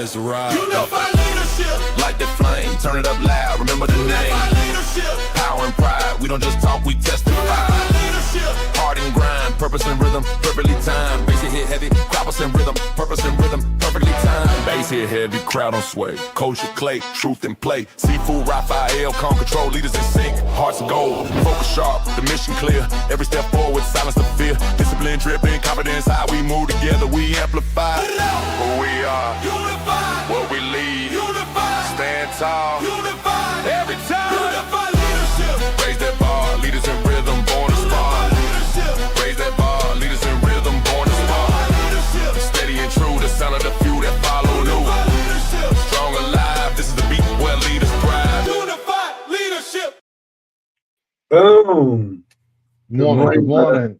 let's ride. Unify leadership. Light the flame, turn it up loud, remember the name. Unify leadership. Power and pride, we don't just talk, we testify. Unify leadership. Heart and grind, purpose and rhythm, perfectly timed. Bass hit heavy, croppers and rhythm, purpose and rhythm, perfectly timed. Bass hit heavy, crowd on sway. Kosher clay, truth and play. Sifu Rafael, calm control, leaders in sync. Hearts of gold, focus sharp, the mission clear. Every step forward, silence the fear. Discipline, dripping, confidence, how we move together, we amplify. Who we are, unified. What we lead, unified. Stand tall, unified. Every time, unified leadership. Raise that bar, leaders in rhythm, born to spar. Raise that bar, leaders in rhythm, born to spar. Steady and true, the sound of the few that follow new. Strong alive, this is the beat where leaders thrive. Unified leadership. Boom. Good morning.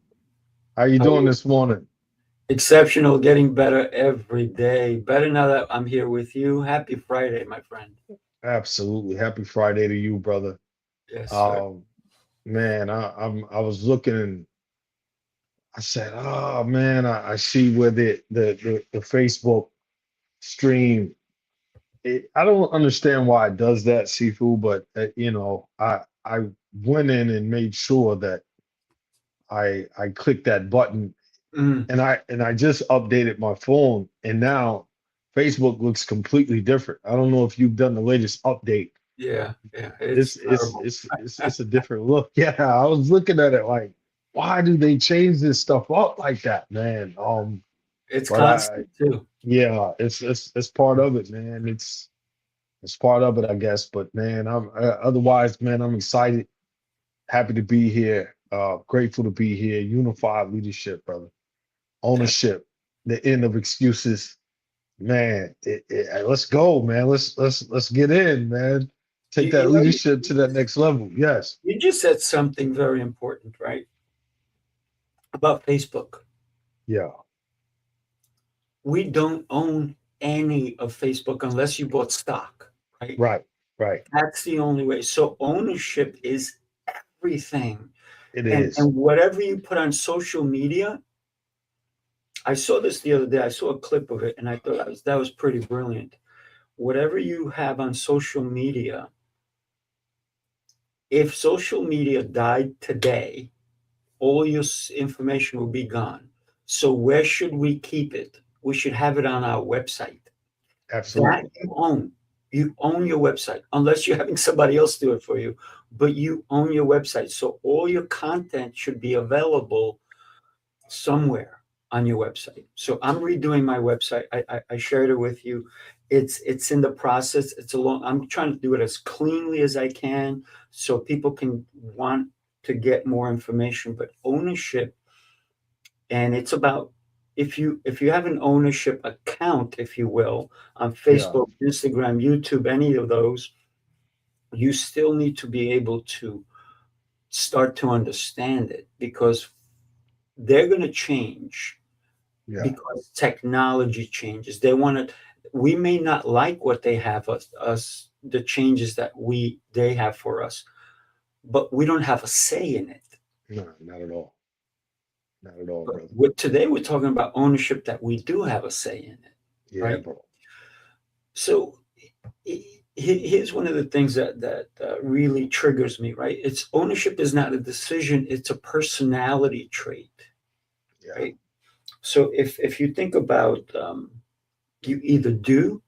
How you doing this morning? Exceptional, getting better every day. Better now that I'm here with you. Happy Friday, my friend. Absolutely. Happy Friday to you, brother. Yes, sir. Man, I was looking and I said, oh man, I see where the Facebook stream. I don't understand why it does that, Sifu, but I went in and made sure that I clicked that button. And I just updated my phone, and now Facebook looks completely different. I don't know if you've done the latest update. Yeah. It's a different look. Yeah, I was looking at it like, why do they change this stuff up like that, man? It's constant too. Yeah, it's part of it, man. It's part of it, I guess. But man, otherwise, man, I'm excited, happy to be here, grateful to be here. Unified leadership, brother. Ownership, the end of excuses, man. Let's go, man. Let's get in, man. Take that leadership to that next level. Yes. You just said something very important, right? About Facebook. Yeah. We don't own any of Facebook unless you bought stock, right? Right. That's the only way. So ownership is everything. It is. And whatever you put on social media, I saw this the other day. I saw a clip of it, and I thought that was pretty brilliant. Whatever you have on social media, if social media died today, all your information will be gone. So where should we keep it? We should have it on our website. Absolutely. That you own. You own your website, unless you're having somebody else do it for you. But you own your website. So all your content should be available somewhere on your website. So I'm redoing my website. I shared it with you. It's in the process. I'm trying to do it as cleanly as I can so people can want to get more information. But ownership, and it's about if you have an ownership account, if you will, on Facebook, Instagram, YouTube, any of those, you still need to be able to start to understand it, because they're going to change. Yeah. Because technology changes. We may not like what they have us the changes that they have for us, but we don't have a say in it. No, not at all. Not at all, brother. Today we're talking about ownership, that we do have a say in it. Yeah, right? bro. So here's one of the things that really triggers me, right? It's ownership is not a decision, it's a personality trait. Yeah. Right? So if you think about, you either do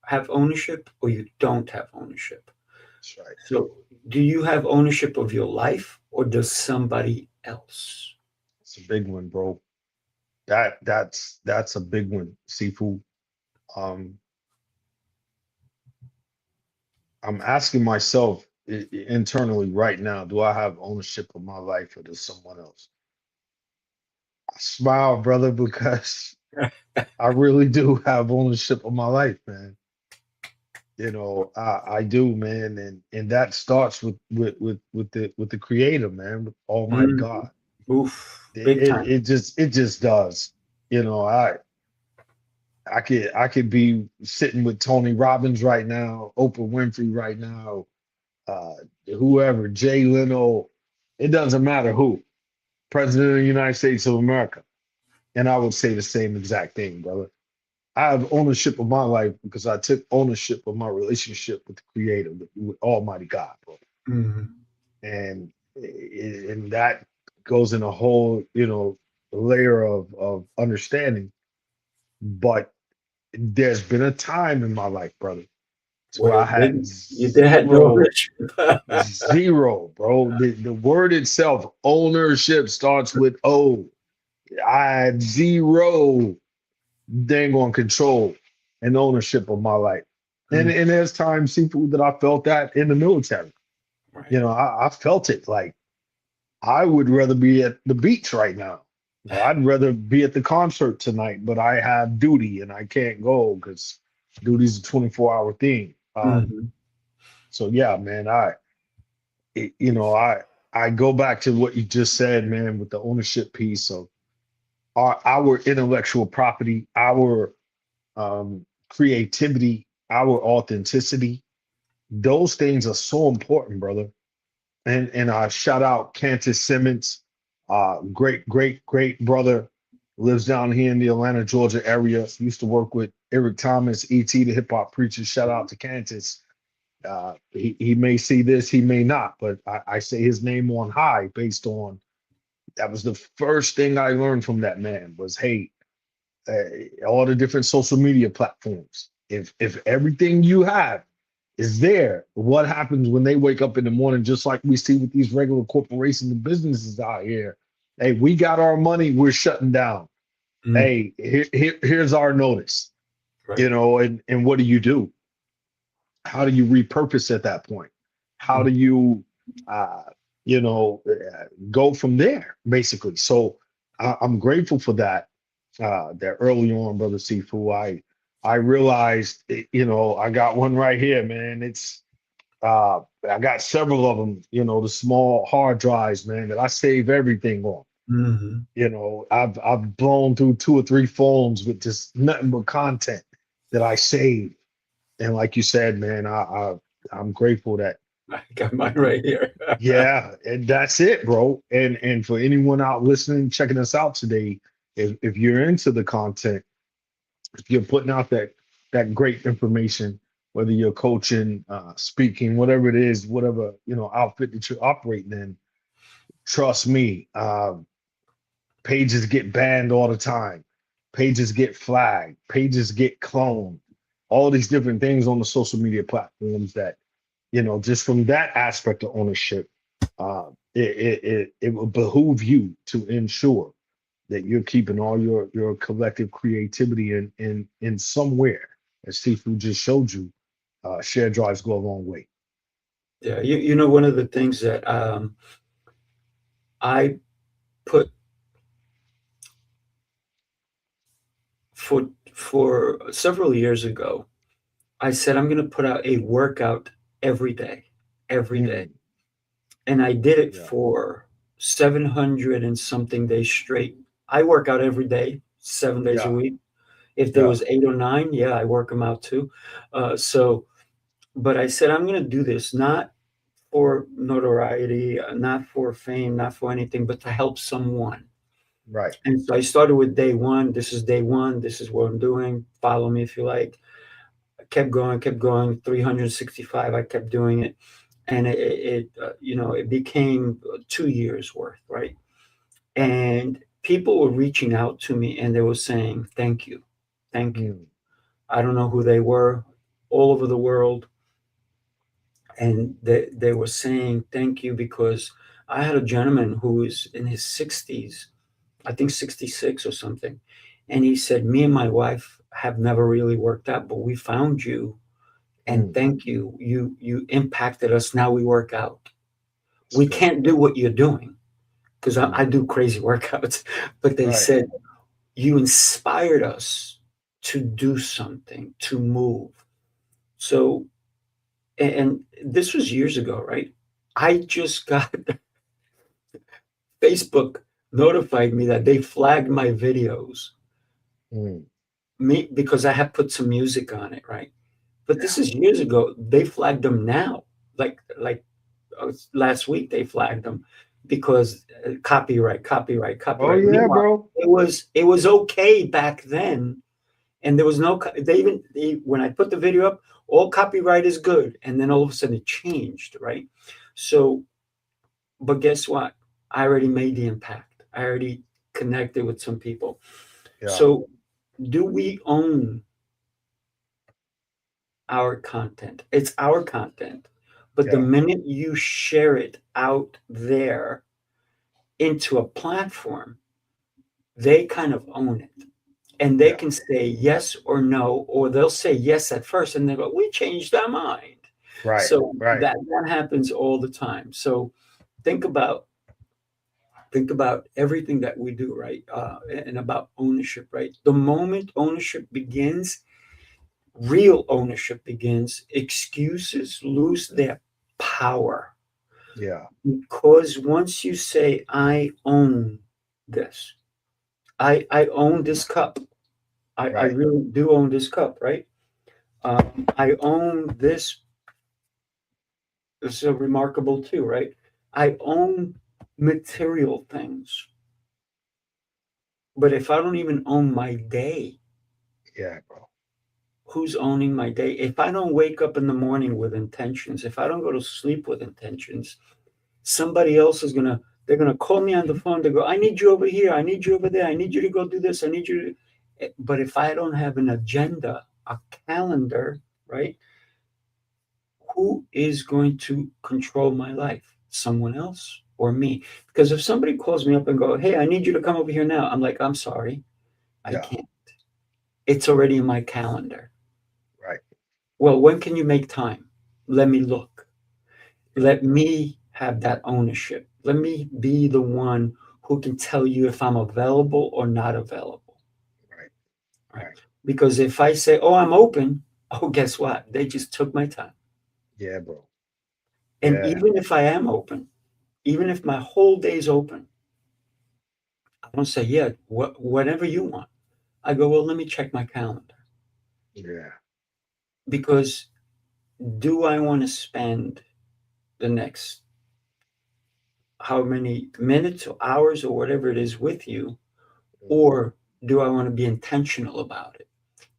have ownership or you don't have ownership. That's right. So do you have ownership of your life, or does somebody else? It's a big one, bro. That's a big one, Sifu. I'm asking myself internally right now, do I have ownership of my life, or does someone else? I smile, brother, because I really do have ownership of my life, man. I do, man, and that starts with the Creator, man, with Almighty God. Oof, big time. It just does. I could be sitting with Tony Robbins right now, Oprah Winfrey right now, whoever, Jay Leno. It doesn't matter who. President of the United States of America. And I would say the same exact thing, brother. I have ownership of my life because I took ownership of my relationship with the Creator, with Almighty God, bro. Mhm. And that goes in a whole, layer of understanding. But there's been a time in my life, brother, where Where I it had didn't, you had no zero, ownership. zero, bro. The word itself, ownership, starts with O. I had zero dang on control and ownership of my life. And Mm, and there's times, Seafood, that I felt that in the military. right. I felt it. Like I would rather be at the beach right now. I'd rather be at the concert tonight, but I have duty and I can't go because duty's a 24-hour thing. Mhm. So yeah, man, it- you know, I I go back to what you just said, man, with the ownership piece of our intellectual property, our creativity, our authenticity. Those things are so important, brother. And I shout out Cantus Simmons, great brother, lives down here in the Atlanta, Georgia area. Used to work with Eric Thomas, E.T. the hip hop preacher. Shout out to Cantus. He may see this, he may not, but I say his name on high based on that was the first thing I learned from that man was, hey, all the different social media platforms. If everything you have is there, what happens when they wake up in the morning, just like we see with these regular corporations and businesses out here? Hey, we got our money, we're shutting down. Mm, Hey, here's our notice. right. And what do? How do you repurpose at that point? How Mm, do you, uh, go from there, basically? So I'm grateful for that. That early on, brother Sifu, I realized, I got one right here, man. I got several of them, the small hard drives, man, that I save everything on. mhm. I've blown through 2 or 3 phones with just nothing but content that I save. And like you said, man, I'm grateful that, I got mine right here. yeah, and that's it, bro. And for anyone out listening, checking us out today, if you're into the content, if you're putting out that great information, whether you're coaching, speaking, whatever it is, whatever outfit that you're operating in, trust me, pages get banned all the time, pages get flagged, pages get cloned, all these different things on the social media platforms that just from that aspect of ownership, it will behoove you to ensure that you're keeping all your collective creativity in somewhere. As Sifu just showed you, shared drives go a long way. Yeah, one of the things that I put for several years ago, I said I'm going to put out a workout every day, every day. Mm, And I did it yeah, for 700 and something days straight. I work out every day, 7 days a yeah, week. If there yeah. was 8 or 9, yeah, I work them out too. But I said I'm going to do this not for notoriety, not for fame, not for anything, but to help someone. Right. And so I started with day one. This is day one. This is what I'm doing. Follow me if you like. I kept going. 365. I kept doing it, and it became 2 years worth, right? And people were reaching out to me, and they were saying, "Thank you, thank you." Mm, I don't know who they were, all over the world, and they were saying thank you because I had a gentleman who is in his 60s, I think 66 or something, and he said, "Me and my wife have never really worked out, but we found you, and mm. thank you. You impacted us. Now we work out. It's We good. can't do what you're doing because I Mm, do crazy workouts, but they right. said you inspired us to do something, to move." So, and this was years ago, right? I just got Facebook notified me that they flagged my videos Mm, me because I had put some music on it, right? But yeah. this is years ago. They flagged them now, like last week they flagged them because Oh copyright. yeah, Meanwhile, bro. it was okay back then. And there was no, when I put the video up, all copyright is good. And then all of a sudden it changed, right? So, but guess what? I already made the impact. I already connected with some people. Yeah. So do we own our content? It's our content. But the Yeah. minute you share it out there into a platform, they kind of own it. And they Yeah. can say yes or no, or they'll say yes at first and they go, we changed our mind. Right. So Right. that happens all the time. So think about everything that we do, right? And about ownership, right? The moment ownership begins, real ownership begins, excuses lose their power. Yeah. Because once you say, I own this, I own this cup. I Right. really do own this cup, right? I own this. This is a remarkable too, right? I own material things. But if I don't even own my day, Yeah, bro. who's owning my day? If I don't wake up in the morning with intentions, if I don't go to sleep with intentions, somebody else is they're gonna call me on the phone. They go, I need you over here, I need you over there, I need you to go do this, I need you to. But if I don't have an agenda, a calendar, right? Who is going to control my life? Someone else or me? Because if somebody calls me up and go, hey, I need you to come over here now, I'm like, I'm sorry, I Yeah. can't. It's already in my calendar. Right. Well, when can you make time? Let me look. Let me have that ownership. Let me be the one who can tell you if I'm available or not available. Right. Right. Right. Because if I say, oh, I'm open, oh, guess what? They just took my time. Yeah, bro. And Yeah. even if I am open, even if my whole day's open, I don't say, yeah, whatever you want. I go, well, let me check my calendar. Yeah. Because do I want to spend the next how many minutes or hours or whatever it is with you? Or do I want to be intentional about it?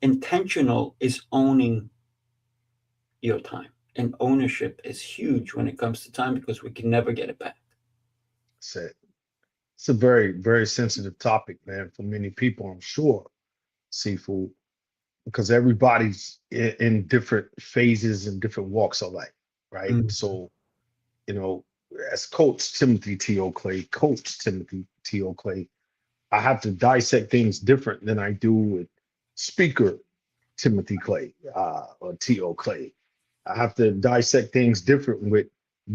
Intentional is owning your time. And ownership is huge when it comes to time because we can never get it back. That's it. It's a very, very sensitive topic, man, for many people, I'm sure, Seafood, because everybody's in different phases and different walks of life, right? Mm. So, you know, as Coach Timothy T.O. Clay, I have to dissect things different than I do with speaker Timothy Clay or T.O. Clay. I have to dissect things different with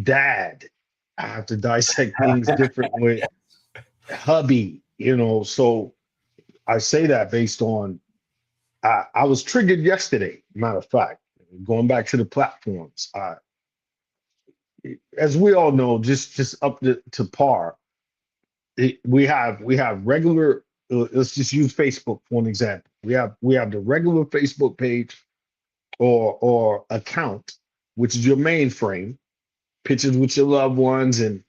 dad. I have to dissect things different with hubby, So I say that based on, I was triggered yesterday, matter of fact, going back to the platforms. As we all know, just up to par, we have regular. Let's just use Facebook for an example. We have the regular Facebook page or account, which is your mainframe, pictures with your loved ones and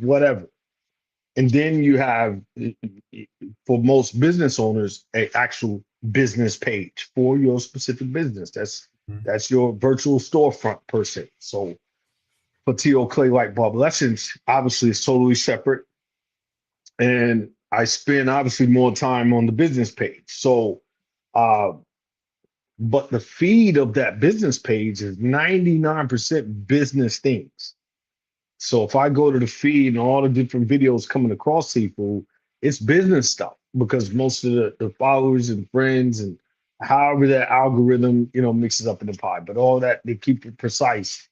whatever. And then you have, for most business owners, a actual business page for your specific business. That's your virtual storefront per se. So for T.O. Clay Light Bulb Lessons, obviously it's totally separate. And I spend obviously more time on the business page. So uh, but the feed of that business page is 99% business things. So if I go to the feed and all the different videos coming across Seafood, it's business stuff because most of the followers and friends and however that algorithm, mixes up in the pie. But all that, they keep it precise.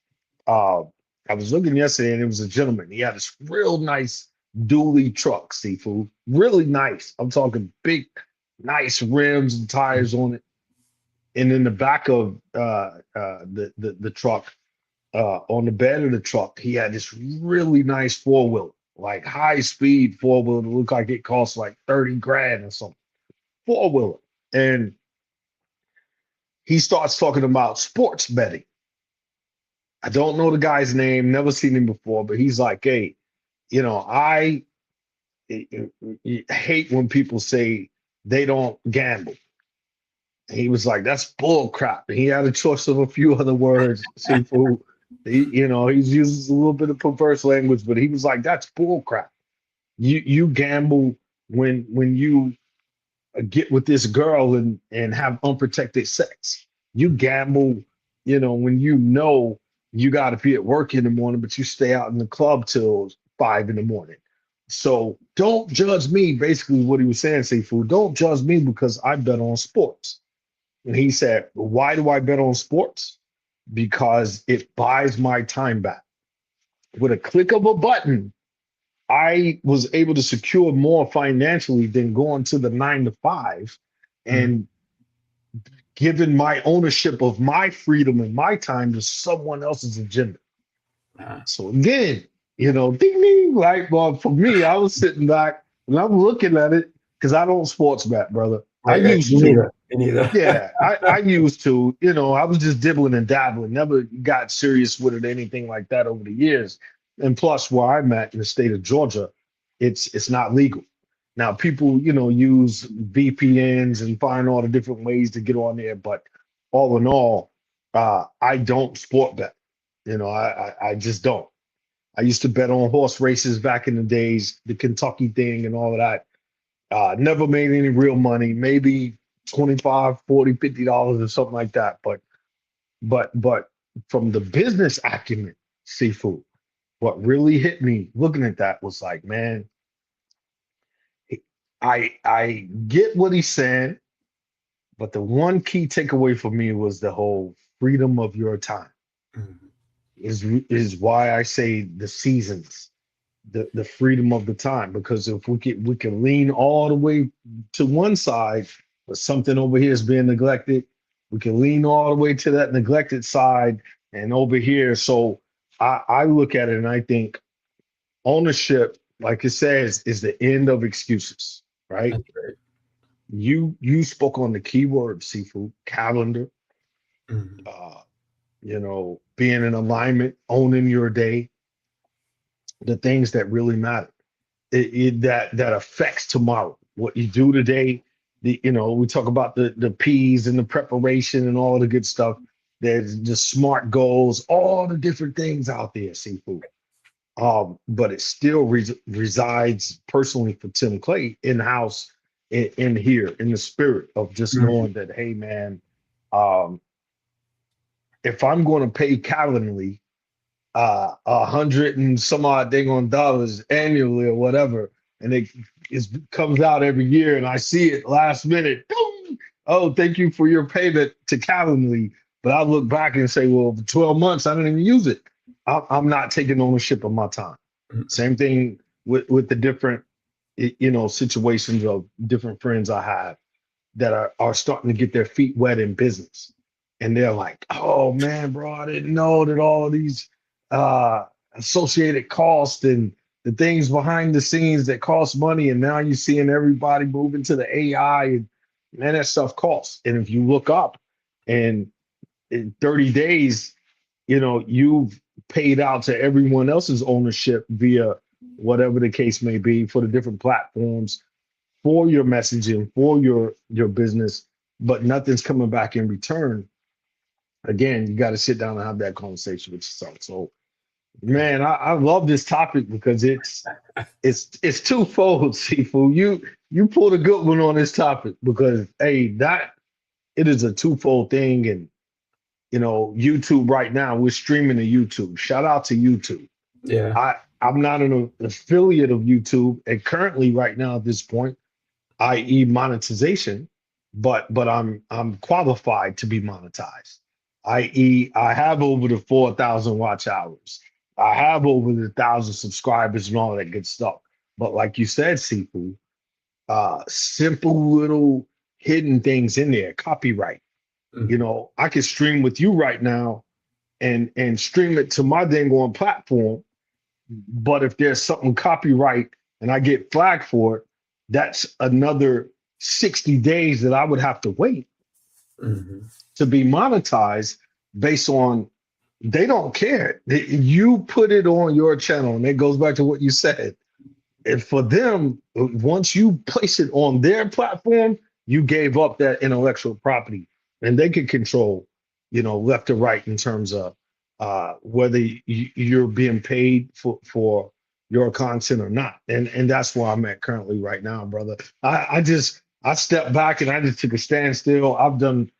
Uh, I was looking yesterday and it was a gentleman. He had this real nice dually truck, Seafood. Really nice. I'm talking big, nice rims and tires on it. And in the back of the truck, on the bed of the truck, he had this really nice four-wheeler, like high-speed four-wheeler. Looked like it cost like 30 grand or something. Four-wheeler. And he starts talking about sports betting. I don't know the guy's name, never seen him before, but he's like, hey, I hate when people say they don't gamble. And he was like, that's bull crap. And he had a choice of a few other words, Sifu. He's using a little bit of perverse language, but he was like, that's bull crap. You gamble when you get with this girl and have unprotected sex. You gamble, when you got to be at work in the morning, but you stay out in the club till 5 a.m. So don't judge me, basically what he was saying, Sifu. Don't judge me because I bet on sports. And he said, why do I bet on sports? Because it buys my time back. With a click of a button, I was able to secure more financially than going to the 9 to 5 and giving my ownership of my freedom and my time to someone else's agenda. So again, ding ding, light bulb for me. I was sitting back and I'm looking at it because I don't sports bet, brother. I used to. Neither. Yeah, I used to. I was just dibbling and dabbling. Never got serious with it, anything like that over the years. And plus, where I'm at in the state of Georgia, it's not legal. Now, people, use VPNs and find all the different ways to get on there. But all in all, I don't sport bet. I just don't. I used to bet on horse races back in the days, the Kentucky thing and all of that. Never made any real money, maybe $25, $40, $50 or something like that. But from the business acumen, Sifu, what really hit me looking at that was like, man, I get what he's saying, but the one key takeaway for me was the whole freedom of your time. Is why I say the seasons, the freedom of the time, because if we can lean all the way to one side, but something over here is being neglected, we can lean all the way to that neglected side and over here. So I look at it and I think ownership, like it says, is the end of excuses, right? That's right. You spoke on the keyword, Sifu, calendar, being in alignment, owning your day, the things that really matter, that affects tomorrow. What you do today, we talk about the P's and the preparation and all the good stuff. There's the SMART goals, all the different things out there, Sifu. But it still resides personally for Tim Clay in-house, in here, in the spirit of just knowing that, hey, man, if I'm going to pay Calendly $100 and some odd dang on dollars annually or whatever, and it comes out every year and I see it last minute, boom, oh, thank you for your payment to Calendly. But I look back and say, well, for 12 months, I didn't even use it. I'm not taking ownership of my time. Same thing with the different, situations of different friends I have that are starting to get their feet wet in business. And they're like, oh man, bro, I didn't know that all of these associated costs and the things behind the scenes that cost money. And now you're seeing everybody moving to the AI, and man, that stuff costs. And if you look up and in 30 days, you've paid out to everyone else's ownership via whatever the case may be for the different platforms, for your messaging, for your business, but nothing's coming back in return. Again, you got to sit down and have that conversation with yourself. So, man, I love this topic because it's twofold, Sifu. You pulled a good one on this topic because, hey, it is a twofold thing. And, YouTube right now, we're streaming to YouTube. Shout out to YouTube. Yeah. I'm not an affiliate of YouTube, and currently right now at this point, i.e. monetization, but I'm qualified to be monetized. I.e., I have over the 4,000 watch hours. I have over the 1,000 subscribers and all that good stuff. But like you said, Sifu, simple little hidden things in there, copyright. I can stream with you right now and stream it to my dang on platform. But if there's something copyright and I get flagged for it, that's another 60 days that I would have to wait to be monetized based on, they don't care. You put it on your channel, and it goes back to what you said. And for them, once you place it on their platform, you gave up that intellectual property. and they can control, left or right in terms of whether you're being paid for your content or not. And that's where I'm at currently right now, brother. I stepped back and I just took a standstill. I've done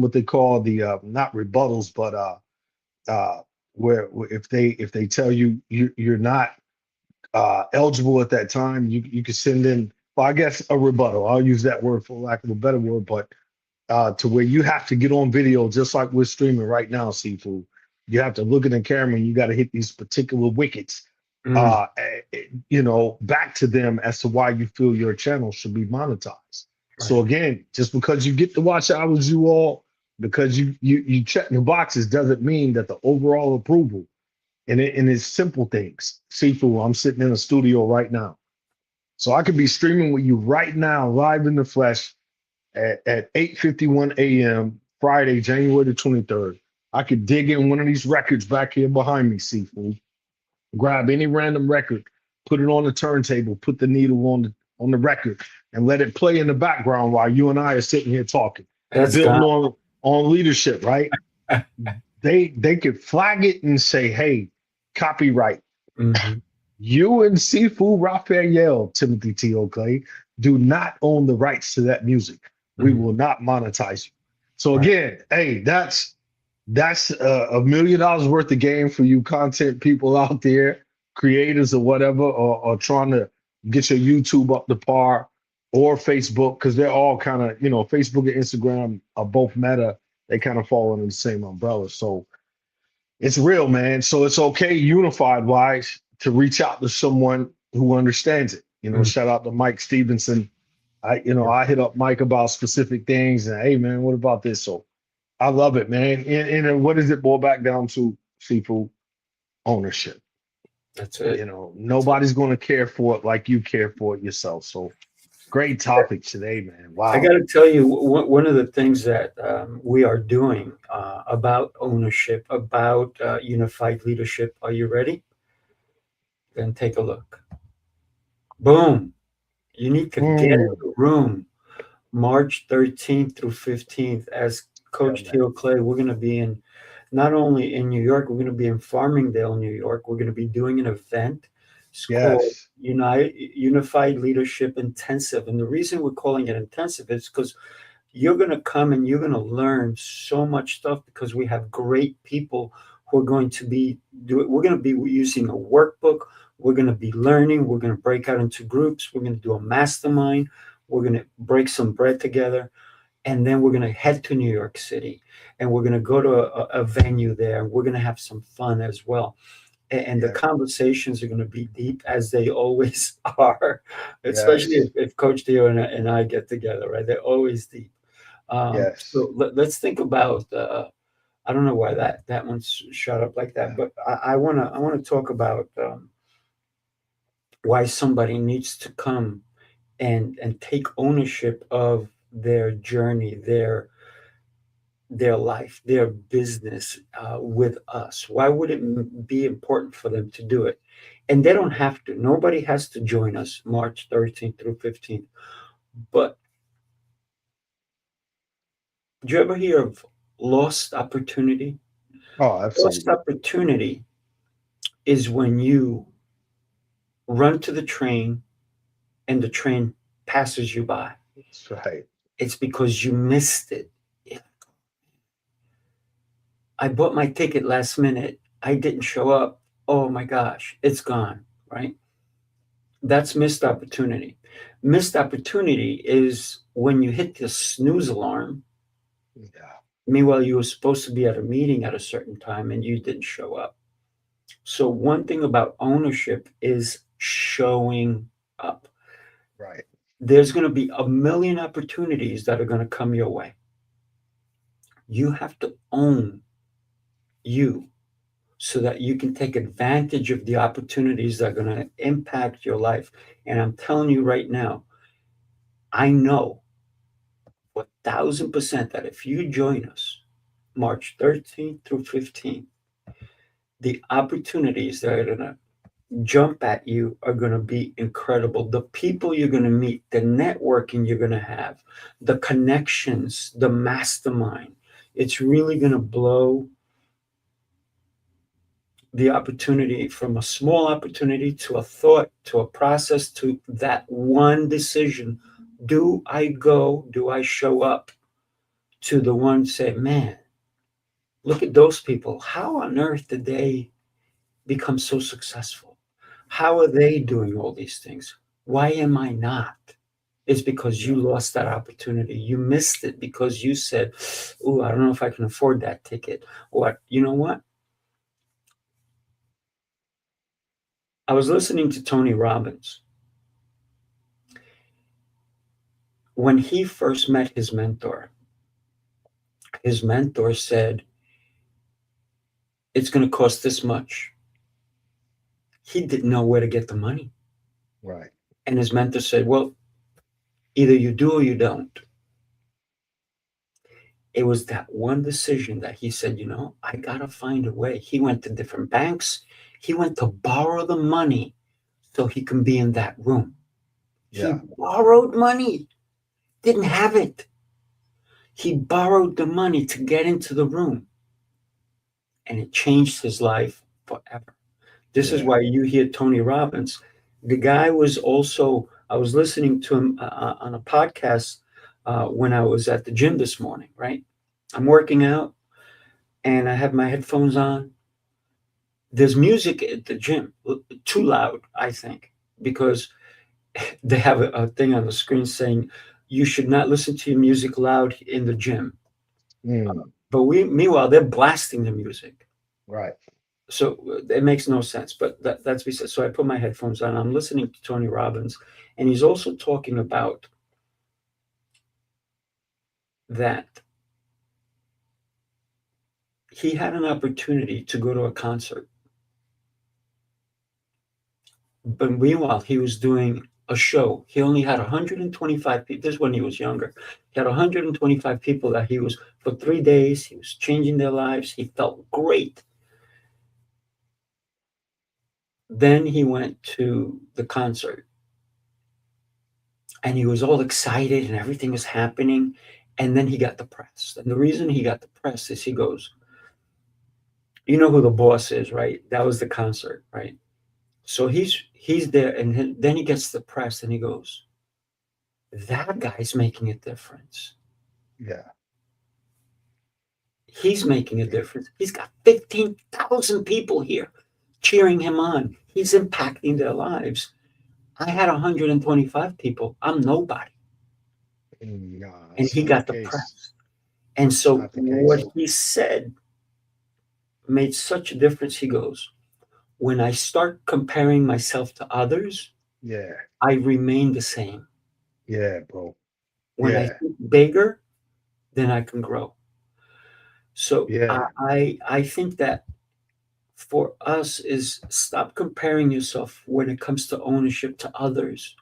what they call the not rebuttals, but where if they tell you're not eligible at that time, you can send in, well, I guess a rebuttal. I'll use that word for lack of a better word, but to where you have to get on video, just like we're streaming right now, Seafood. You have to look at the camera and you got to hit these particular wickets, back to them as to why you feel your channel should be monetized. Right. So again, just because you get the watch hours, because you check the boxes doesn't mean that the overall approval and it's simple things. Seafood, I'm sitting in a studio right now. So I could be streaming with you right now, live in the flesh at 8:51 a.m. Friday, January the 23rd. I could dig in one of these records back here behind me, Seafood. Grab any random record, put it on the turntable, put the needle on the record, and let it play in the background while you and I are sitting here talking. That's Building gone. on leadership, right? They could flag it and say, hey, copyright. Mhm. You and Sifu Rafael, Timothy T.O. Clay, do not own the rights to that music. We will not monetize you. So Right. again, hey, that's $1 million worth of game for you content people out there, creators or whatever, or trying to get your YouTube up to par, or Facebook, because they're all kind of, Facebook and Instagram are both Meta. They kind of fall under the same umbrella. So it's real, man. So it's okay, unified wise, to reach out to someone who understands it. Mhm. Shout out to Mike Stevenson. I Yeah. I hit up Mike about specific things, and hey, man, what about this? So I love it, man. And what does it boil back down to? Seafood ownership. That's it. Nobody's going to care for it like you care for it yourself. So great topic today, man. I Wow. got to tell you, one of the things that we are doing about ownership, about unified leadership. Are you ready? Then take a look. Boom. You need to get in Mm, the room March 13th through 15th. As yeah, Coach man. Teal Clay, we're going to be in not only in New York, we're going to be in Farmingdale, New York. We're going to be doing an event. It's called Yes. Unified Leadership Intensive. And the reason we're calling it intensive is because you're going to come and you're going to learn so much stuff, because we have great people who are going to be we're going to be using a workbook. We're going to be learning. We're going to break out into groups. We're going to do a mastermind. We're going to break some bread together. And then we're going to head to New York City, and we're going to go to a venue there. We're going to have some fun as well. And the Yeah. conversations are going to be deep, as they always are, especially Yes. if Coach Theo and I get together, right? They're always deep. Yes. So let's think about. I don't know why that one's shot up like that, Yeah. but I wanna talk about why somebody needs to come and take ownership of their journey, their life, their business with us. Why would it be important for them to do it? And they don't have to. Nobody has to join us March 13th through 15th. But did you ever hear of lost opportunity? Oh, Lost absolutely. opportunity is when you run to the train and the train passes you by. That's right. It's because you missed it. I bought my ticket last minute. I didn't show up. Oh my gosh, it's gone, right? That's missed opportunity. Missed opportunity is when you hit the snooze alarm. Yeah. Meanwhile, you were supposed to be at a meeting at a certain time and you didn't show up. So, one thing about ownership is showing up. Right. There's going to be a million opportunities that are going to come your way. You have to own you so that you can take advantage of the opportunities that are going to impact your life. And I'm telling you right now, I know 1,000% that if you join us March 13th through 15th, the opportunities that are going to jump at you are going to be incredible. The people you're going to meet, the networking you're going to have, the connections, the mastermind, it's really going to blow the opportunity from a small opportunity to a thought, to a process, to that one decision. Do I go? Do I show up? To the one say, man, look at those people. How on earth did they become so successful? How are they doing all these things? Why am I not? It's because you lost that opportunity. You missed it because you said, oh, I don't know if I can afford that ticket. Or, you know what? I was listening to Tony Robbins. When he first met his mentor said, it's going to cost this much. He didn't know where to get the money. Right. And his mentor said, well, either you do or you don't. It was that one decision that he said, you know, I got to find a way. He went to different banks. He went to borrow the money so he can be in that room. Yeah. He borrowed money, didn't have it. He borrowed the money to get into the room. And it changed his life forever. This is why you hear Tony Robbins. The guy was also, I was listening to him on a podcast when I was at the gym this morning, right? I'm working out and I have my headphones on. There's music at the gym, too loud, I think, because they have a thing on the screen saying you should not listen to your music loud in the gym. But meanwhile, they're blasting the music. Right. So it makes no sense, but that's beside. So I put my headphones on. I'm listening to Tony Robbins, and he's also talking about that he had an opportunity to go to a concert, but meanwhile he was doing a show. He only had 125 people. This is when he was younger. He had 125 people that he was, for 3 days, he was changing their lives. He felt great. Then he went to the concert and he was all excited and everything was happening. And then he got depressed. And the reason he got depressed is he goes, you know who the boss is, right? That was the concert, right? So he's there, and then he gets depressed and he goes, that guy's making a difference. Yeah. He's making a difference. He's got 15,000 people here cheering him on. He's impacting their lives. I had 125 people. I'm nobody. No, And he got depressed. And so what he said made such a difference. He goes, when I start comparing myself to others, I remain the same. Yeah, bro. When I think bigger, then I can grow. So I think that for us is stop comparing yourself when it comes to ownership to others.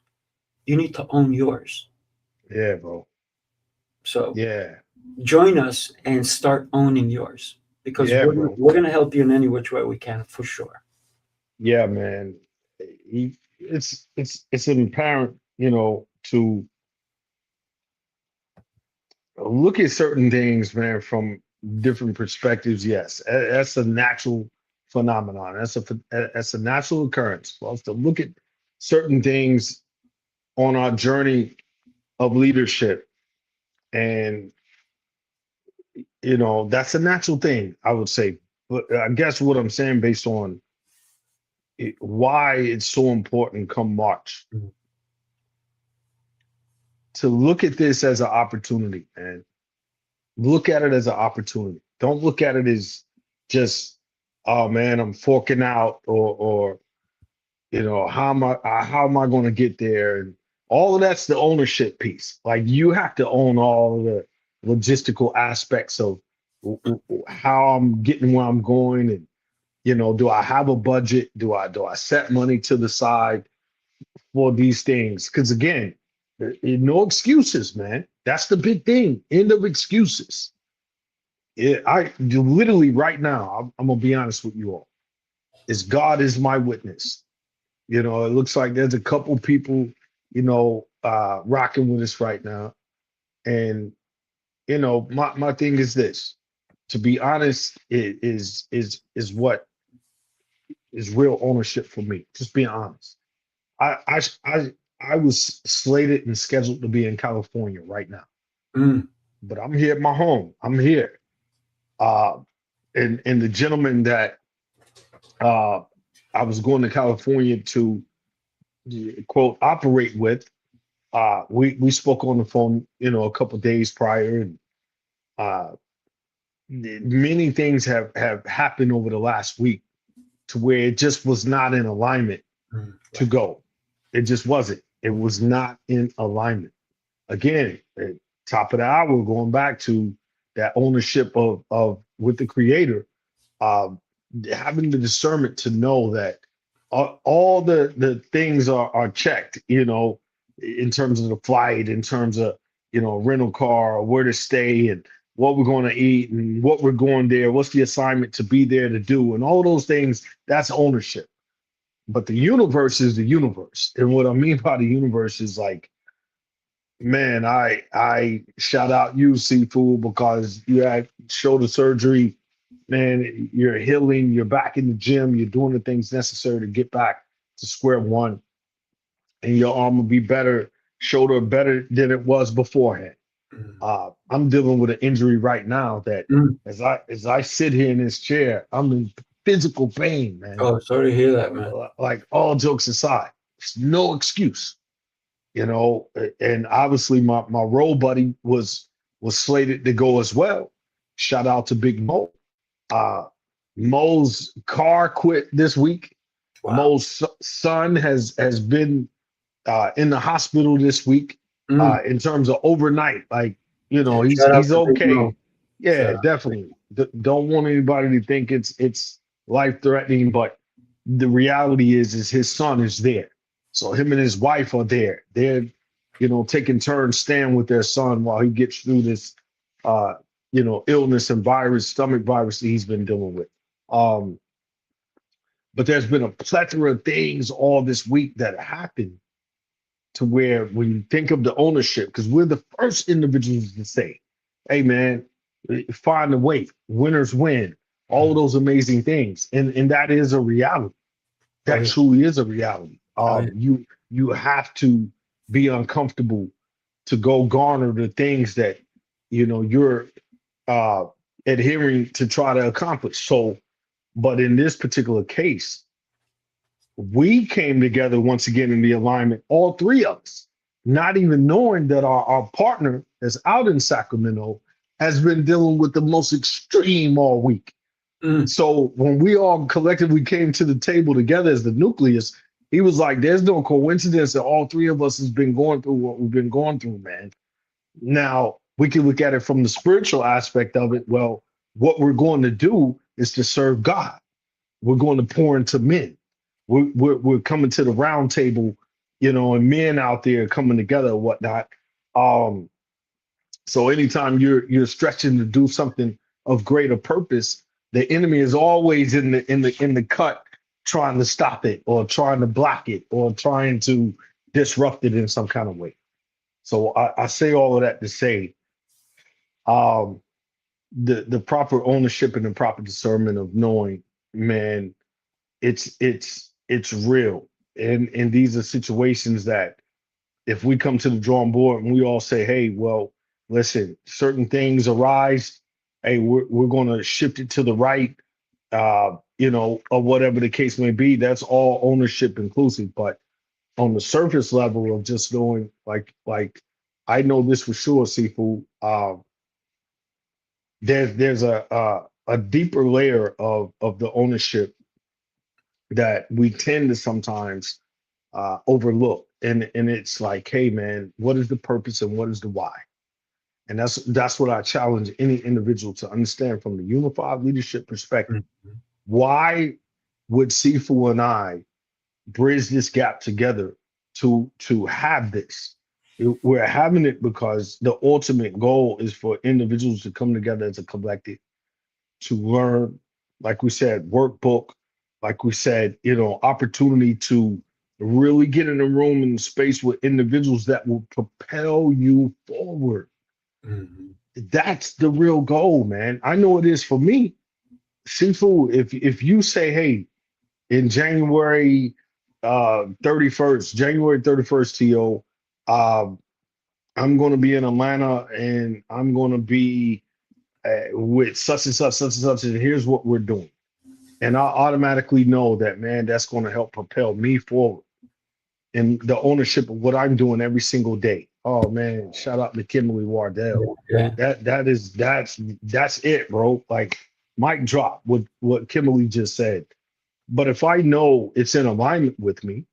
You need to own yours. Yeah, bro. So join us and start owning yours, because we're going to help you in any which way we can, for sure. Yeah, man. It's apparent, you know, to look at certain things, man, from different perspectives. Yes, that's a natural phenomenon. That's a natural occurrence for us to look at certain things on our journey of leadership, and you know that's a natural thing, I would say. But I guess what I'm saying, based on why it's so important come March, to look at this as an opportunity, man. Look at it as an opportunity. Don't look at it as just, oh man, I'm forking out, or you know, how am I going to get there? And all of that's the ownership piece. Like, you have to own all of the logistical aspects of how I'm getting where I'm going, and you know, do I have a budget? Do I set money to the side for these things? Because again, no excuses, man. That's the big thing. End of excuses. I literally right now, I'm gonna be honest with you all, is God is my witness. You know, it looks like there's a couple people, rocking with us right now. And, my thing is this, to be honest, it is what is real ownership for me. Just being honest. I I I was slated and scheduled to be in California right now, Mm, but I'm here at my home. I'm here. Uh, and the gentleman that uh, I was going to California to quote operate with, we spoke on the phone, a couple days prior, and uh, many things have happened over the last week to where it just was not in alignment to right. go. It just wasn't. It was not in alignment. Again, at top of the hour, going back to that ownership of with the creator, um, having the discernment to know that all the things are checked, in terms of the flight, in terms of rental car, or where to stay, and what we're going to eat, and what we're going there, what's the assignment to be there to do, and all those things. That's ownership. But the universe is the universe, and what I mean by the universe is like, man, I shout out you, Sifu, because you had shoulder surgery. Man, you're healing, you're back in the gym, you're doing the things necessary to get back to square one, and your arm will be better, shoulder better than it was beforehand. Mm, I'm dealing with an injury right now that mm. as I sit here in this chair, I'm in physical pain, man. Oh, sorry to hear that, man. Like all jokes aside, it's no excuse. And obviously my role buddy was slated to go as well. Shout out to Big Mo. Uh, Mo's car quit this week. Wow. Mo's son has been in the hospital this week Mm. in terms of overnight. Like, Yeah, he's shout out he's to Big okay. Mo. Yeah, Shout out. definitely. Don't want anybody to think it's life threatening, but the reality is his son is there. So him and his wife are there. They're taking turns staying with their son while he gets through this illness and stomach virus that he's been dealing with. Um, but there's been a plethora of things all this week that happened to where when you think of the ownership, because we're the first individuals to say, hey man, find a way, winners win, all of Mm. those amazing things. And that is a reality. Oh, That yeah. truly is a reality. Oh, yeah. You have to be uncomfortable to go garner the things that you're uh adhering to try to accomplish. So, but in this particular case, we came together once again in the alignment, all three of us, not even knowing that our partner that's out in Sacramento has been dealing with the most extreme all week. Mm. So when we all collectively came to the table together as the nucleus, he was like, there's no coincidence that all three of us has been going through what we've been going through, man. Now, we can look at it from the spiritual aspect of it. Well, what we're going to do is to serve God. We're going to pour into men. We're coming to the round table, and men out there coming together and whatnot. Um, so anytime you're stretching to do something of greater purpose, the enemy is always in the cut, trying to stop it or trying to block it or trying to disrupt it in some kind of way. So I say all of that to say, um, the proper ownership and the proper discernment of knowing, man, it's real, and these are situations that if we come to the drawing board and we all say, hey, well, listen, certain things arise, hey, we're going to shift it to the right, or whatever the case may be. That's all ownership inclusive. But on the surface level of just going like I know this for sure, Sifu. There's a deeper layer of the ownership that we tend to sometimes overlook, and it's like, hey man, what is the purpose and what is the why? And that's what I challenge any individual to understand from the unified leadership perspective. Mm. Why would Sifu and I bridge this gap together to have this? We're having it because the ultimate goal is for individuals to come together as a collective to learn, like we said, workbook, like we said, opportunity to really get in a room in space with individuals that will propel you forward. Mhm. That's the real goal, man. I know it is for me. Sifu, if you say, hey, in January 31st, January 31st, TO, um, I'm going to be in Atlanta and I'm going to be with such and such, and here's what we're doing. And I automatically know that, man, that's going to help propel me forward and the ownership of what I'm doing every single day. Oh man, shout out to Kimberly Wardell. Yeah. That's it, bro. Like mic drop with what Kimberly just said. But if I know it's in alignment with me,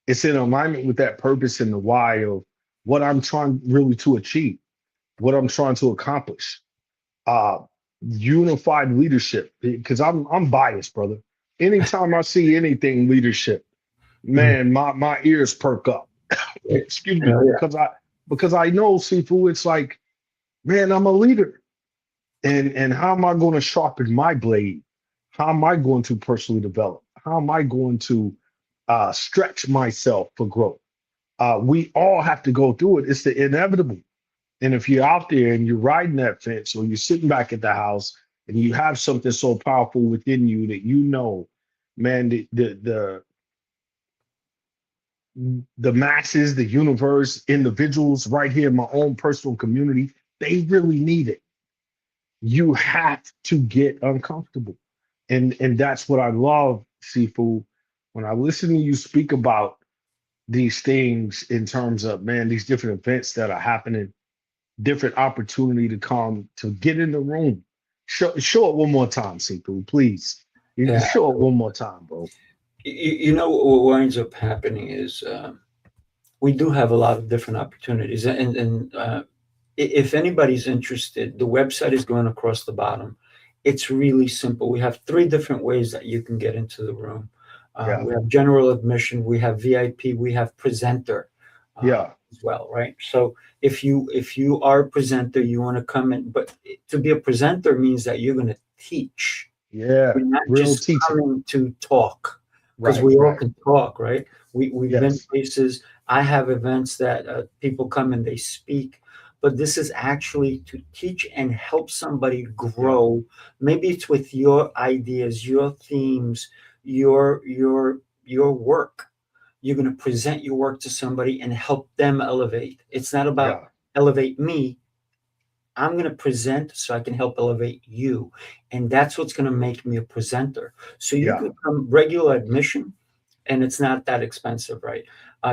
it's in alignment with that purpose and the why of what I'm trying really to achieve, what I'm trying to accomplish. Uh Unified leadership. Because I'm biased, brother. Anytime I see anything leadership, Mhm. man, my ears perk up. Excuse me, Yeah. because I know, Sifu, it's like, man, I'm a leader. And how am I going to sharpen my blade? How am I going to personally develop? How am I going to stretch myself for growth? We all have to go through it. It's the inevitable. And if you're out there and you're riding that fence or you're sitting back at the house and you have something so powerful within you that you know, man, the masses, the universe, individuals right here in my own personal community, they really need it. You have to get uncomfortable. And that's what I love, Sifu. When I listen to you speak about these things in terms of, man, these different events that are happening, different opportunity to come to get in the room. Show it one more time, Sifu, please. You can Yeah. show it one more time, bro. You know what winds up happening is we do have a lot of different opportunities, and if anybody's interested, the website is going across the bottom. It's really simple. We have three different ways that you can get into the room. Yeah, We have general admission, we have VIP, we have presenter yeah, as well, right? So if you are a presenter, you want to come in, but to be a presenter means that you're going to teach. yeah. You're not Real just teacher. coming to talk, because Right, we all right. can talk, right? We've been Yes. places. I have events that people come and they speak, but this is actually to teach and help somebody Yeah, grow. Maybe it's with your ideas, your themes, your work. You're going to present your work to somebody and help them elevate. It's not about yeah, elevate me. I'm going to present so I can help elevate you. And that's what's going to make me a presenter. So you yeah, can come regular admission and it's not that expensive, right?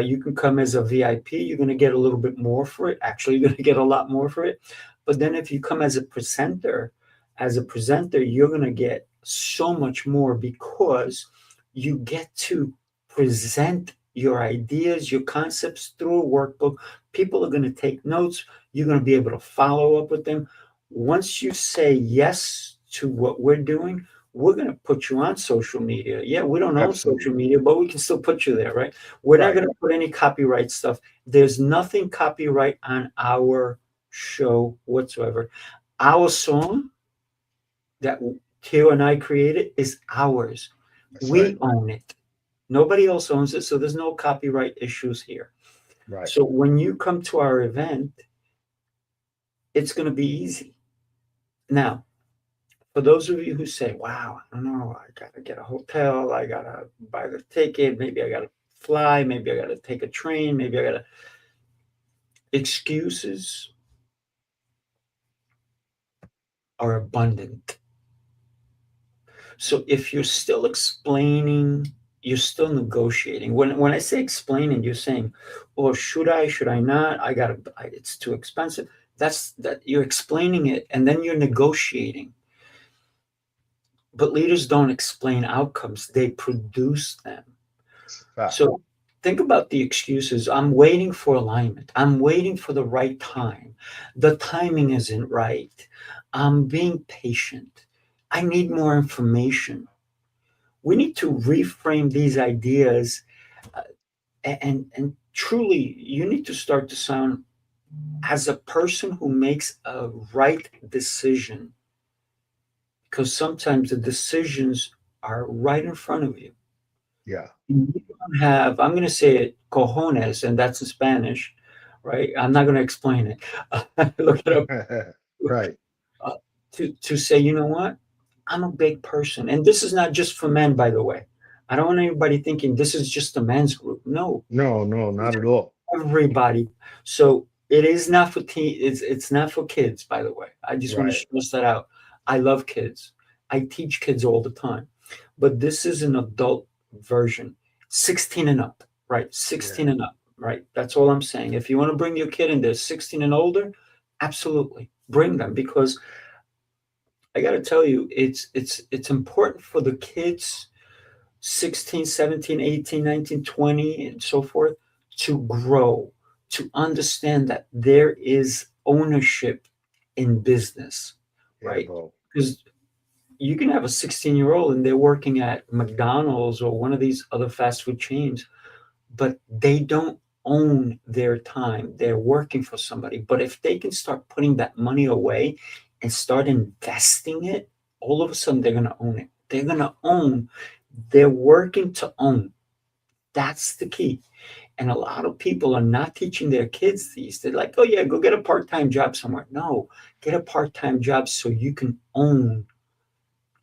You can come as a VIP. You're going to get a little bit more for it. Actually, you're going to get a lot more for it. But then if you come as a presenter, you're going to get so much more because you get to present your ideas, your concepts through a workbook. People are going to take notes. You're going to be able to follow up with them. Once you say yes to what we're doing, we're going to put you on social media. Yeah, we don't own social absolutely. media, but we can still put you there, right? We're not Right. going to put any copyright stuff. There's nothing copyright on our show whatsoever. Our song that Theo and I created is ours. That's right. We own it. Nobody else owns it, so there's no copyright issues here. Right. So when you come to our event, it's going to be easy. Now, for those of you who say, wow, I don't know, I got to get a hotel, I got to buy the ticket, maybe I got to fly, maybe I got to take a train, maybe I got to. Excuses are abundant. So if you're still explaining, you're still negotiating. When I say explaining, you're saying, "Oh, should I not? It's too expensive." That you're explaining it, and then you're negotiating. But leaders don't explain outcomes; they produce them. It's a fact. So think about the excuses. I'm waiting for alignment. I'm waiting for the right time. The timing isn't right. I'm being patient. I need more information. We need to reframe these ideas, uh, and truly, you need to start to sound as a person who makes a right decision, because sometimes the decisions are right in front of you. Yeah. You don't have, I'm going to say it, cojones, and that's in Spanish, right? I'm not going to explain it. Look it up. Right. uh, to say, you know what? I'm a big person. And this is not just for men, by the way. I don't want anybody thinking this is just a men's group. No, No, no, not at all. everybody. So it is not for it's not for kids, by the way. I just want to Right. stress that out. I love kids. I teach kids all the time. But this is an adult version, 16 and up, right? 16 Yeah. and up, right? That's all I'm saying. If you want to bring your kid in there 16 and older, absolutely bring them, because I got to tell you, it's important for the kids 16, 17, 18, 19, 20, and so forth to grow, to understand that there is ownership in business, Yeah, right? bro. Because you can have a 16-year-old and they're working at McDonald's or one of these other fast food chains, but they don't own their time. They're working for somebody. But if they can start putting that money away and start investing it, all of a sudden they're going to own it. They're going to own. They're working to own. That's the key. And a lot of people are not teaching their kids these. They're like, oh, yeah, go get a part-time job somewhere. No, get a part-time job so you can own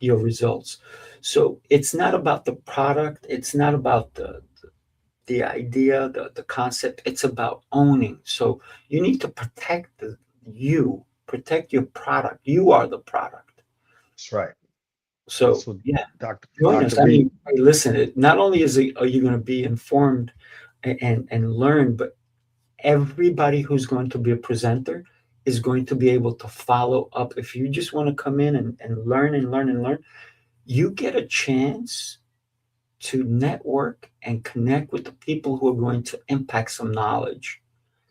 your results. So it's not about the product. It's not about the idea, the concept. It's about owning. So you need to protect protect your product. You are the product. That's right. So That's what yeah, Dr. join Dr. us. I B. mean, hey, listen, not only are you going to be informed and learn, but everybody who's going to be a presenter is going to be able to follow up. If you just want to come in and learn and learn and learn, you get a chance to network and connect with the people who are going to impact some knowledge.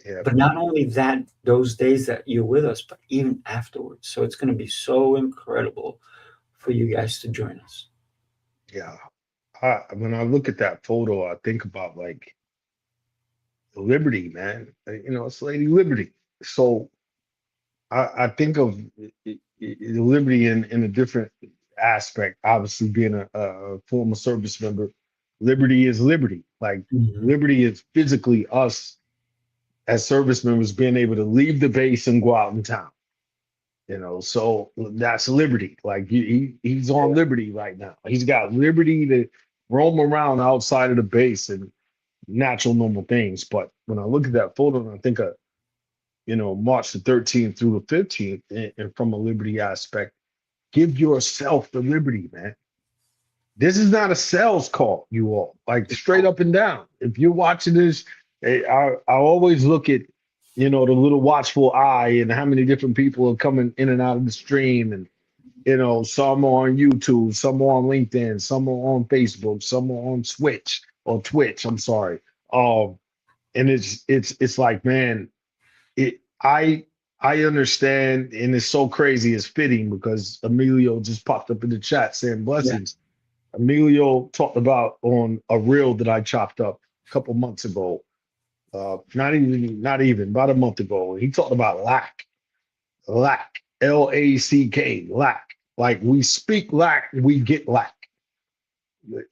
Yeah, But bro. not only that, those days that you're with us, but even afterwards. So it's going to be so incredible for you guys to join us. Yeah. When I look at that photo, I think about like Liberty, man. It's Lady Liberty. So I think of Liberty in a different aspect. Obviously, being a former service member, Liberty is liberty. Like Mhm. Liberty is physically us as service members being able to leave the base and go out in town. So that's liberty. Like he's on liberty right now. He's got liberty to roam around outside of the base and natural normal things. But when I look at that photo and I think of March the 13th through the 15th, and from a liberty aspect, give yourself the liberty, man. This is not a sales call, you all. Like straight up and down. If you're watching this, I always look at the little watchful eye and how many different people are coming in and out of the stream, and some are on YouTube, some are on LinkedIn, some are on Facebook, some are on Twitch. I'm sorry. And it's like, man, it I understand, and it's so crazy. It's fitting because Emilio just popped up in the chat saying Yeah. blessings. Emilio talked about on a reel that I chopped up a couple months ago. Not even about a month ago. He talked about lack, LACK, lack. Like we speak lack, we get lack.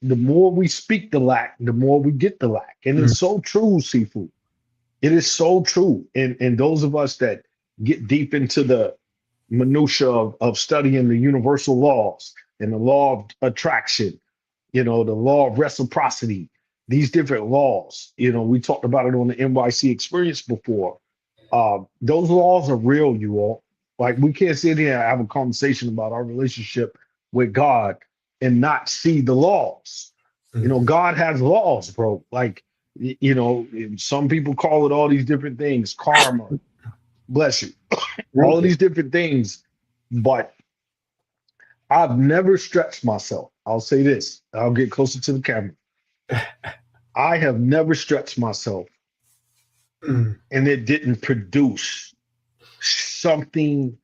The more we speak the lack, the more we get the lack. And Mm. it's so true, Sifu. It is so true. And those of us that get deep into the minutia of studying the universal laws and the law of attraction, the law of reciprocity, these different laws, we talked about it on the NYC experience before. Those laws are real, you all. Like we can't sit here and have a conversation about our relationship with God and not see the laws. God has laws, bro. Like, some people call it all these different things, karma, bless you, all Thank of you. these different things. But I've never stretched myself. I'll say this. I'll get closer to the camera. I have never stretched myself Mm. and it didn't produce something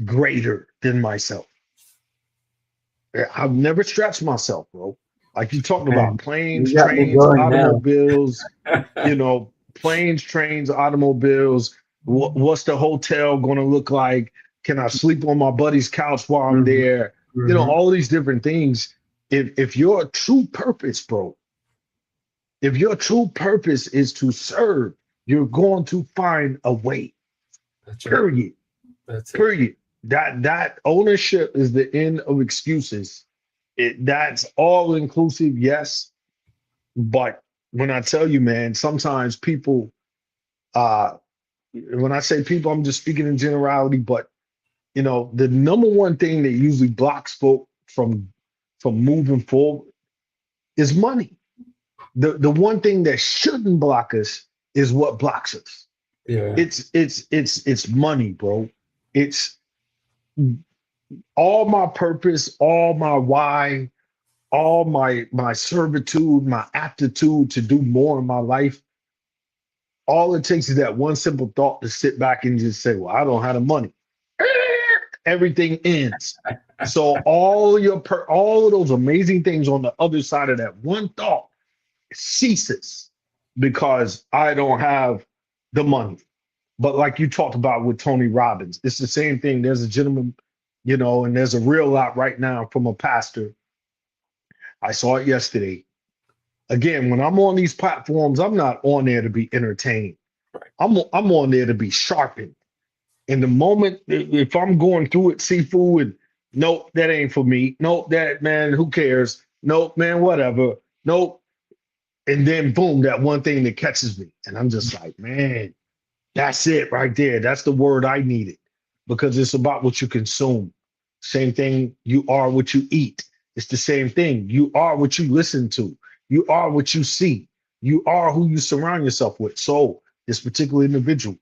greater than myself. I've never stretched myself, bro. Like you talked about Man, planes, you got me trains, going now. automobiles, planes, trains, automobiles. What's the hotel going to look like? Can I sleep on my buddy's couch while I'm Mhm. there? Mhm. All these different things. If you're a true purpose, bro, If your true purpose is to serve, you're going to find a way. That's right. Period. That's it. Period. That ownership is the end of excuses. That's all inclusive, yes. But when I tell you, man, sometimes people, when I say people, I'm just speaking in generality, but you know, the number one thing that usually blocks folk from moving forward is money. The one thing that shouldn't block us is what blocks us. Yeah. It's money, bro. It's all my purpose, all my why, all my servitude, my aptitude to do more in my life. All it takes is that one simple thought to sit back and just say, well, I don't have the money. Everything ends. So all of those amazing things on the other side of that one thought ceases because I don't have the money. But like you talked about with Tony Robbins, it's the same thing. There's a gentleman, you know, and there's a reel out right now from a pastor. I saw it yesterday. Again, when I'm on these platforms, I'm not on there to be entertained. I'm on there to be sharpened. In the moment, if I'm going through it, Sifu, and nope, that ain't for me. Nope, that, man, who cares? Nope, man, whatever. Nope. And then boom, that one thing that catches me. And I'm just like, man, that's it right there. That's the word I needed, because it's about what you consume. Same thing, you are what you eat. It's the same thing. You are what you listen to. You are what you see. You are who you surround yourself with. So this particular individual,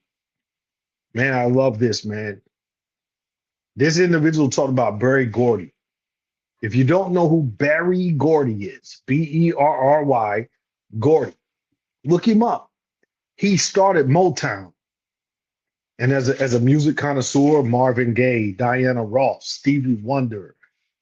man, I love this, man. This individual talked about Berry Gordy. If you don't know who Berry Gordy is, Berry Gordy, look him up. He started Motown. And as a music connoisseur, Marvin Gaye, Diana Ross, Stevie Wonder,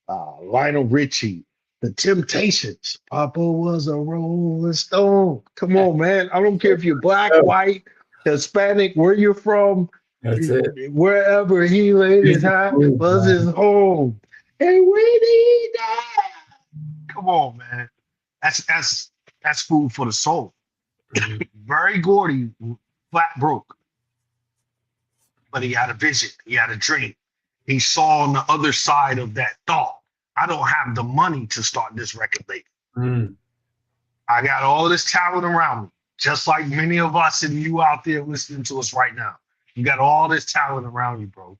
Lionel Richie, The Temptations. Papa was a Rolling Stone. Come on, man. I don't care if you're black, white, Hispanic, where you're from. That's it. Wherever he laid his hat was his home. And when he died. Come on, man. That's food for the soul. Berry Gordy, flat broke. But he had a vision. He had a dream. He saw on the other side of that thought, I don't have the money to start this record label. I got all this talent around me, just like many of us and you out there listening to us right now. You got all this talent around you, bro.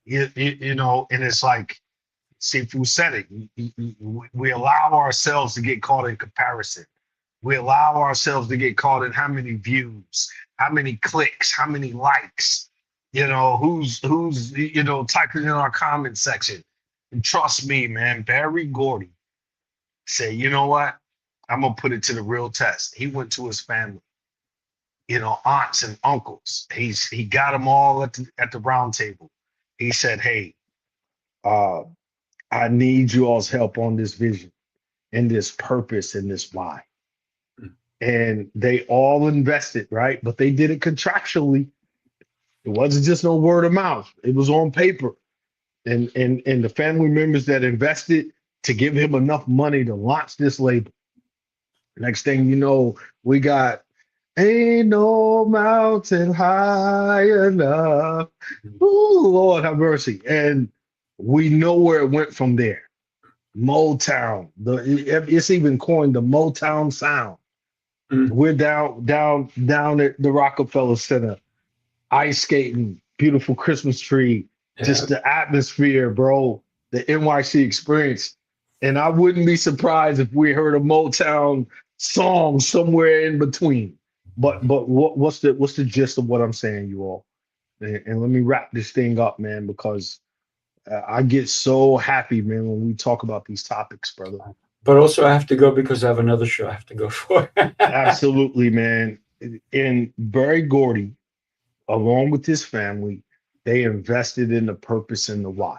You know, and it's like Sifu said it. We allow ourselves to get caught in comparison. We allow ourselves to get caught in how many views, how many clicks, how many likes. You know, who's you know, typing in our comment section. And trust me, man, Berry Gordy said, you know what? I'm gonna put it to the real test. He went to his family, you know, aunts and uncles. He got them all at the round table. He said, hey, I need you all's help on this vision and this purpose and this why. And they all invested, right? But they did it contractually. It wasn't just no word of mouth. It was on paper. And the family members that invested to give him enough money to launch this label. Next thing you know, we got Ain't No Mountain High Enough. Ooh, Lord have mercy. And we know where it went from there. Motown. It's even coined the Motown sound. We're down at the Rockefeller Center, ice skating, beautiful Christmas tree, just the atmosphere, bro, the NYC experience. And I wouldn't be surprised if we heard a Motown song somewhere in between. But what's the gist of what I'm saying, you all? And let me wrap this thing up, man, because I get so happy, man, when we talk about these topics, brother. But also I have to go because I have another show I have to go for. Absolutely, man. And Berry Gordy, along with his family, they invested in the purpose and the why.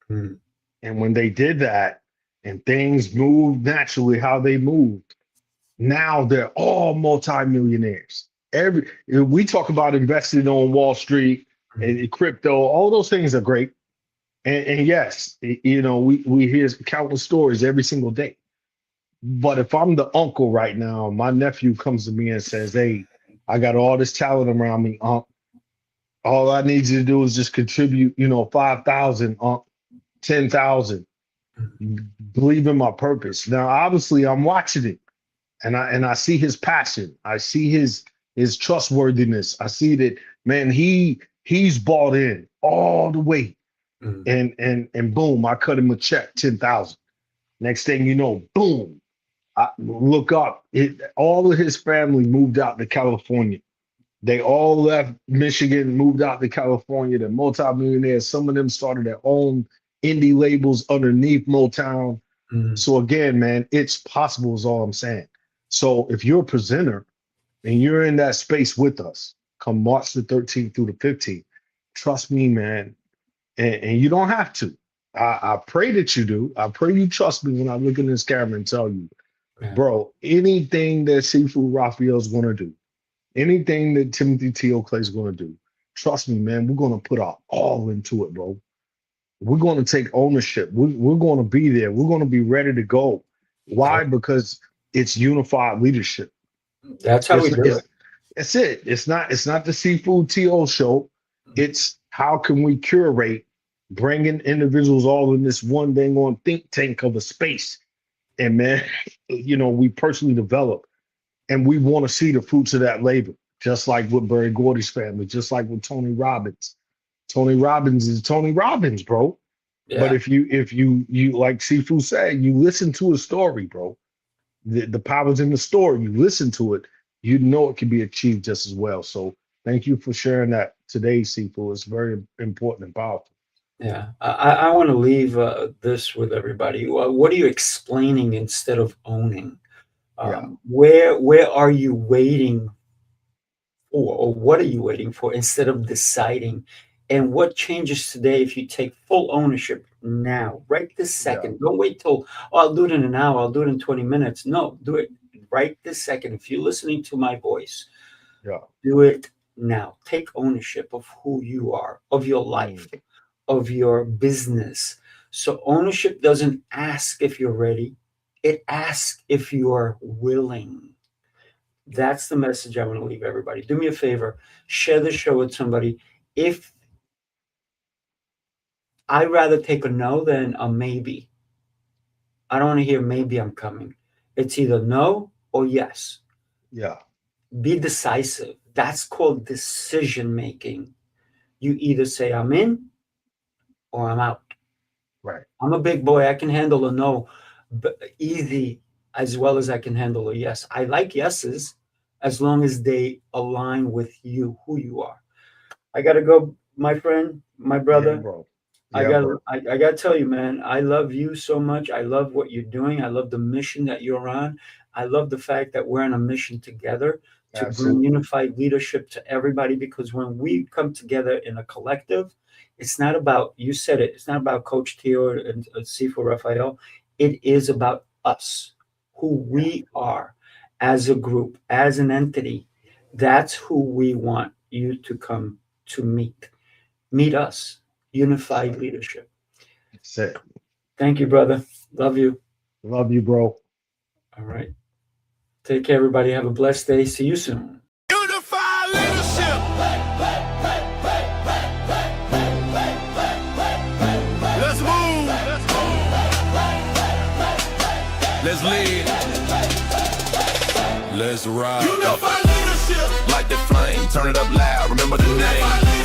And when they did that and things moved naturally how they moved, now they're all multimillionaires. We talk about investing on Wall Street and crypto, all those things are great. And yes, you know, we hear countless stories every single day. But if I'm the uncle right now, my nephew comes to me and says, "Hey, I got all this talent around me, unc. All I need you to do is just contribute, 5,000, unc, 10,000. Believe in my purpose." Now, obviously, I'm watching it, and I see his passion. I see his trustworthiness. I see that, man, he's bought in all the way. And boom, I cut him a check, 10,000. Next thing you know, boom, I look up. All of his family moved out to California. They all left Michigan, moved out to California. They're multimillionaires. Some of them started their own indie labels underneath Motown. So again, man, it's possible is all I'm saying. So if you're a presenter and you're in that space with us, come March the 13th through the 15th, trust me, man, and you don't have to. I pray that you do. I pray you trust me when I look in this camera and tell you, bro, anything that Sifu Rafael is going to do, anything that Timothy T. Clay is going to do, trust me, man, we're going to put our all into it, bro. We're going to take ownership. We're going to be there. We're going to be ready to go. Why? Because it's unified leadership. That's how we do it. That's it. It's not the Sifu T.O. show. It's how can we curate, bringing individuals all in this one dang on think tank of a space. And man, we personally develop, and we want to see the fruits of that labor, just like with Barry Gordy's family, just like with Tony Robbins. Tony Robbins is Tony Robbins, bro. Yeah. But if you like Sifu said, you listen to a story, bro. The power's in the story. You listen to it, you know it can be achieved just as well. So thank you for sharing that today, Sifu. It's very important and powerful. Yeah, I want to leave this with everybody. What are you explaining instead of owning? Where are you waiting for, or what are you waiting for instead of deciding? And what changes today if you take full ownership now, right this second? Don't wait till, I'll do it in an hour, I'll do it in 20 minutes. No, do it right this second. If you're listening to my voice, do it now. Take ownership of who you are, of your life, of your business. So ownership doesn't ask if you're ready. It asks if you are willing. That's the message I want to leave everybody. Do me a favor, share the show with somebody. If I'd rather take a no than a maybe. I don't want to hear maybe I'm coming. It's either no or yes. Yeah. Be decisive. That's called decision making. You either say I'm in or I'm out. Right. I'm a big boy. I can handle a no easy as well as I can handle a yes. I like yeses as long as they align with you, who you are. I got to go, my friend, my brother. Yeah, bro. I gotta tell you, man, I love you so much. I love what you're doing. I love the mission that you're on. I love the fact that we're on a mission together to bring unified leadership to everybody, because when we come together in a collective, it's not about, you said it, it's not about Coach Tio and Sifu Rafael. It is about us, who we are as a group, as an entity. That's who we want you to come to meet. Meet us. Unified leadership. That's it. Thank you, brother. Love you. Love you, bro. All right. Take care, everybody. Have a blessed day. See you soon. Unified leadership. Let's move. Let's lead. Let's ride. Unified leadership. Like the flame. Turn it up loud. Remember the name.